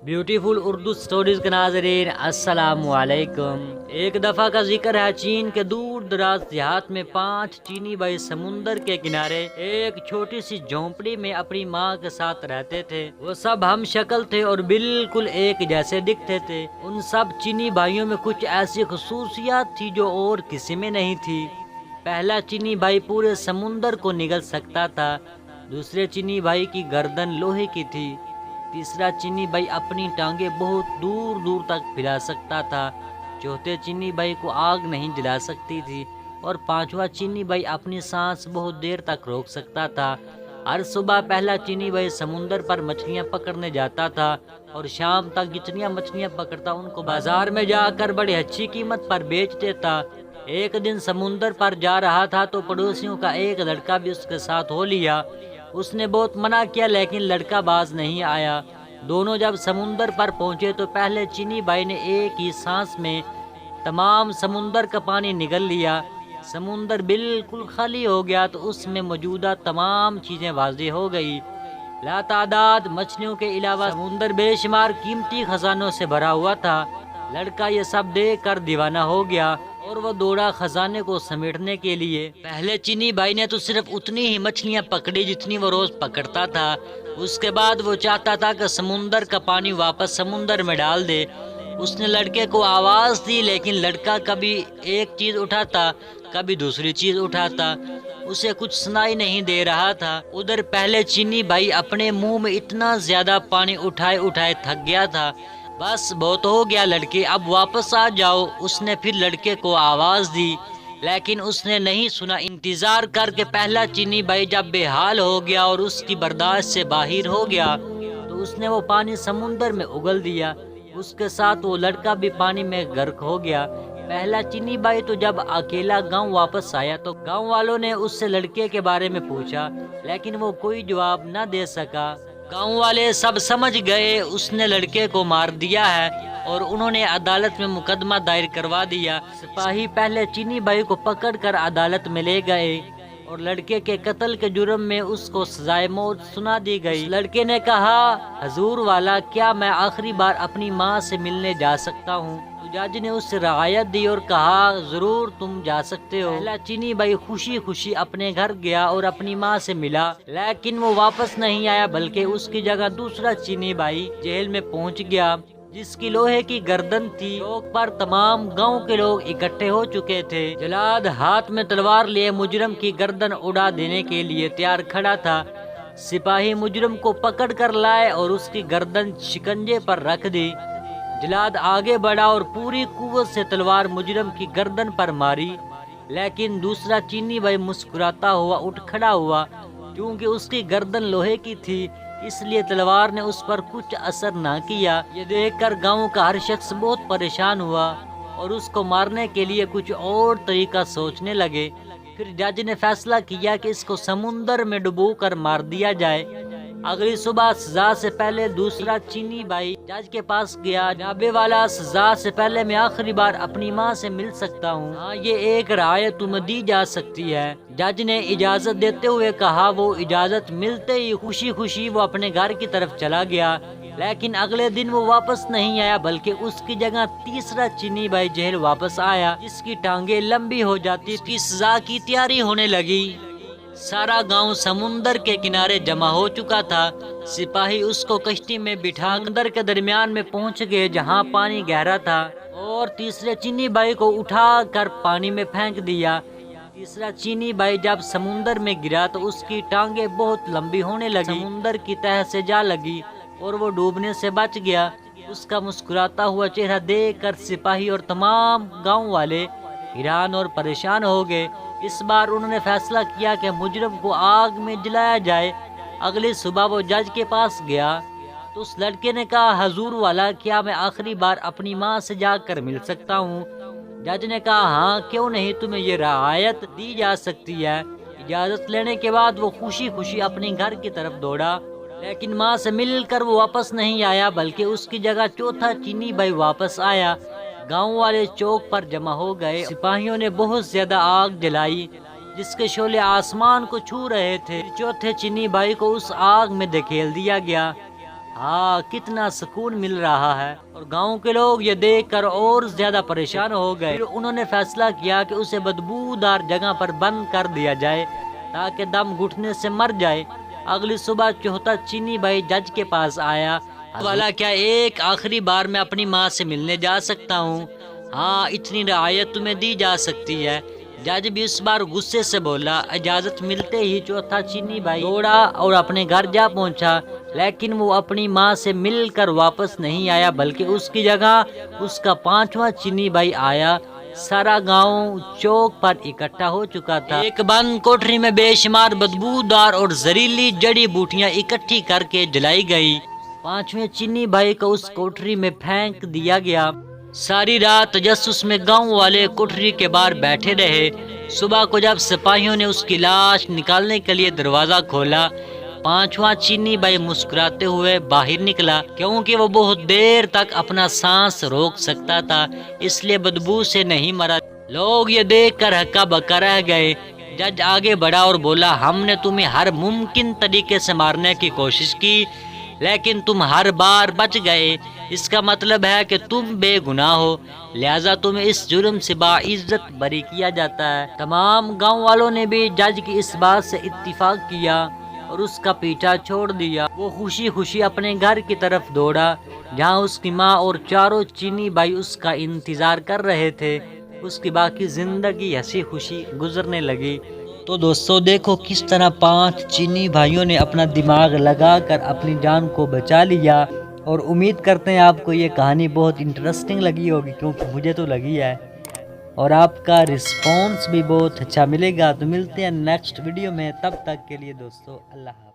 Beautiful Urdu stories के नाजरीन अस्सलाम वालेकुम। एक दफ़ा का जिक्र है चीन के दूर दराज देहात में 5 चीनी भाई समुंदर के किनारे एक छोटी सी झोंपड़ी में अपनी माँ के साथ रहते थे। वो सब हम शक्ल थे और बिल्कुल एक जैसे दिखते थे। उन सब चीनी भाइयों में कुछ ऐसी खसूसियात थी जो और किसी में नहीं थी। पहला चीनी भाई पूरे समुंदर को निगल सकता था। दूसरे चीनी भाई की गर्दन लोहे की थी। तीसरा चीनी भाई अपनी टांगे बहुत दूर दूर तक फैला सकता था। चौथे चीनी भाई को आग नहीं जला सकती थी और पांचवा चीनी भाई अपनी सांस बहुत देर तक रोक सकता था। हर सुबह पहला चीनी भाई समुंदर पर मछलियां पकड़ने जाता था और शाम तक जितनी मछलियां पकड़ता उनको बाजार में जाकर बड़ी अच्छी कीमत पर बेच देता। एक दिन समुंदर पर जा रहा था तो पड़ोसियों का एक लड़का भी उसके साथ हो लिया। उसने बहुत मना किया लेकिन लड़का बाज नहीं आया। दोनों जब समुंदर पर पहुंचे तो पहले चीनी भाई ने एक ही सांस में तमाम समुंदर का पानी निगल लिया। समुंदर बिल्कुल खाली हो गया तो उसमें मौजूदा तमाम चीजें वाज़ेह हो गई। लातादाद मछलियों के अलावा समुंदर बेशुमार कीमती खजानों से भरा हुआ था। लड़का ये सब देख कर दीवाना हो गया और वह दौड़ा खजाने को समेटने के लिए। पहले चीनी भाई ने तो सिर्फ उतनी ही मछलियां पकड़ी जितनी वो रोज पकड़ता था। उसके बाद वो चाहता था कि समुंदर का पानी वापस समुंदर में डाल दे। उसने लड़के को आवाज दी लेकिन लड़का कभी एक चीज उठाता कभी दूसरी चीज उठाता। उसे कुछ सुनाई नहीं दे रहा था। उधर पहले चीनी भाई अपने मुंह में इतना ज्यादा पानी उठाए उठाए थक गया था। बस बहुत हो गया लड़के, अब वापस आ जाओ। उसने फिर लड़के को आवाज दी लेकिन उसने नहीं सुना। इंतजार करके पहला चीनी भाई जब बेहाल हो गया और उसकी बर्दाश्त से बाहर हो गया तो उसने वो पानी समुंदर में उगल दिया। उसके साथ वो लड़का भी पानी में गर्क हो गया। पहला चीनी भाई तो जब अकेला गांव वापस आया तो गांव वालों ने उससे लड़के के बारे में पूछा लेकिन वो कोई जवाब न दे सका। गांव वाले सब समझ गए उसने लड़के को मार दिया है और उन्होंने अदालत में मुकदमा दायर करवा दिया। सिपाही पहले चीनी भाई को पकड़कर अदालत में ले गए और लड़के के कत्ल के जुर्म में उसको सजाए मौत सुना दी गई। लड़के ने कहा, हजूर वाला, क्या मैं आखिरी बार अपनी माँ से मिलने जा सकता हूँ? तो जज ने उससे रियायत दी और कहा, जरूर तुम जा सकते हो। पहला चीनी भाई खुशी खुशी अपने घर गया और अपनी माँ से मिला लेकिन वो वापस नहीं आया बल्कि उसकी जगह दूसरा चीनी भाई जेल में पहुँच गया जिसकी लोहे की गर्दन थी। चौक पर तमाम गांव के लोग इकट्ठे हो चुके थे। जलाद हाथ में तलवार लिए मुजरम की गर्दन उड़ा देने के लिए तैयार खड़ा था। सिपाही मुजरम को पकड़ कर लाए और उसकी गर्दन शिकंजे पर रख दी। जलाद आगे बढ़ा और पूरी कुव्वत से तलवार मुजरम की गर्दन पर मारी लेकिन दूसरा चीनी भाई मुस्कुराता हुआ उठ खड़ा हुआ। क्योंकि उसकी गर्दन लोहे की थी इसलिए तलवार ने उस पर कुछ असर ना किया। ये देखकर गांव का हर शख्स बहुत परेशान हुआ और उसको मारने के लिए कुछ और तरीका सोचने लगे। फिर जज ने फैसला किया कि इसको समुंदर में डुबो कर मार दिया जाए। अगली सुबह सजा से पहले दूसरा चीनी भाई जज के पास गया। जाबे वाला, सजा से पहले मैं आखिरी बार अपनी माँ से मिल सकता हूँ? हाँ, ये एक राय तुम्हें दी जा सकती है। जज ने इजाजत देते हुए कहा। वो इजाजत मिलते ही खुशी खुशी वो अपने घर की तरफ चला गया लेकिन अगले दिन वो वापस नहीं आया बल्कि उसकी जगह तीसरा चीनी भाई जेल वापस आया जिसकी टांगे लंबी हो जाती। इसकी सजा की तैयारी होने लगी। सारा गांव समुंदर के किनारे जमा हो चुका था। सिपाही उसको कश्ती में बिठा समंदर के दरमियान में पहुंच गए जहां पानी गहरा था और तीसरे चीनी भाई को उठा कर पानी में फेंक दिया। तीसरा चीनी भाई जब समुंदर में गिरा तो उसकी टांगे बहुत लंबी होने लगी। समुंदर की तह से जा लगी और वो डूबने से बच गया। उसका मुस्कुराता हुआ चेहरा देखकर सिपाही और तमाम गांव वाले हैरान और परेशान हो गए। इस बार उन्होंने फैसला किया कि मुजरम को आग में जलाया जाए। अगली सुबह वो जज के पास गया तो उस लड़के ने कहा, हजूर वाला, क्या मैं आखिरी बार अपनी माँ से जाकर मिल सकता हूँ? जज ने कहा, हाँ, क्यों नहीं, तुम्हें ये रियायत दी जा सकती है। इजाजत लेने के बाद वो खुशी खुशी अपने घर की तरफ दौड़ा लेकिन माँ से मिलकर वो वापस नहीं आया बल्कि उसकी जगह चौथा चीनी भाई वापस आया। गांव वाले चौक पर जमा हो गए। सिपाहियों ने बहुत ज्यादा आग जलाई जिसके शोले आसमान को छू रहे थे। चौथे चीनी भाई को उस आग में धकेल दिया गया। ہاں کتنا سکون مل رہا ہے۔ اور گاؤں کے لوگ یہ دیکھ کر اور زیادہ پریشان ہو گئے۔ پھر انہوں نے فیصلہ کیا کہ اسے بدبودار جگہ پر بند کر دیا جائے تاکہ دم گھٹنے سے مر جائے۔ اگلی صبح چوتھا چینی بھائی جج کے پاس آیا۔ والا کیا ایک آخری بار میں اپنی ماں سے ملنے جا سکتا ہوں؟ ہاں اتنی رعایت تمہیں دی جا سکتی ہے۔ جج بھی اس بار غصے سے بولا۔ اجازت ملتے ہی چوتھا چینی بھائی دوڑا اور اپنے گھر جا پہنچا، لیکن وہ اپنی ماں سے مل کر واپس نہیں آیا بلکہ اس کی جگہ اس کا پانچواں چینی بھائی آیا۔ سارا گاؤں چوک پر اکٹھا ہو چکا تھا۔ ایک بند کوٹری میں بے شمار بدبودار اور زہریلی جڑی بوٹیاں اکٹھی کر کے جلائی گئی۔ پانچویں چینی بھائی کو اس کوٹری میں پھینک دیا گیا۔ ساری رات تجسس میں گاؤں والے کوٹری کے باہر بیٹھے رہے۔ صبح کو جب سپاہیوں نے اس کی لاش نکالنے کے لیے دروازہ کھولا، پانچواں چینی بھائی مسکراتے ہوئے باہر نکلا، کیونکہ وہ بہت دیر تک اپنا سانس روک سکتا تھا، اس لیے بدبو سے نہیں مرا۔ لوگ یہ دیکھ کر ہکا بکا رہ گئے۔ جج آگے بڑھا اور بولا، ہم نے تمہیں ہر ممکن طریقے سے مارنے کی کوشش کی لیکن تم ہر بار بچ گئے۔ اس کا مطلب ہے کہ تم بے گناہ ہو، لہذا تمہیں اس جرم سے باعزت بری کیا جاتا ہے۔ تمام گاؤں والوں نے بھی جج کی اس بات سے اتفاق کیا اور اس کا پیچھا چھوڑ دیا۔ وہ خوشی خوشی اپنے گھر کی طرف دوڑا جہاں اس کی ماں اور چاروں چینی بھائی اس کا انتظار کر رہے تھے۔ اس کی باقی زندگی ہنسی خوشی گزرنے لگی۔ تو دوستو دیکھو کس طرح پانچ چینی بھائیوں نے اپنا دماغ لگا کر اپنی جان کو بچا لیا، اور امید کرتے ہیں آپ کو یہ کہانی بہت انٹرسٹنگ لگی ہوگی، کیونکہ مجھے تو لگی ہے اور آپ کا رسپانس بھی بہت اچھا ملے گا۔ تو ملتے ہیں نیکسٹ ویڈیو میں، تب تک کے لیے دوستو اللہ حافظ۔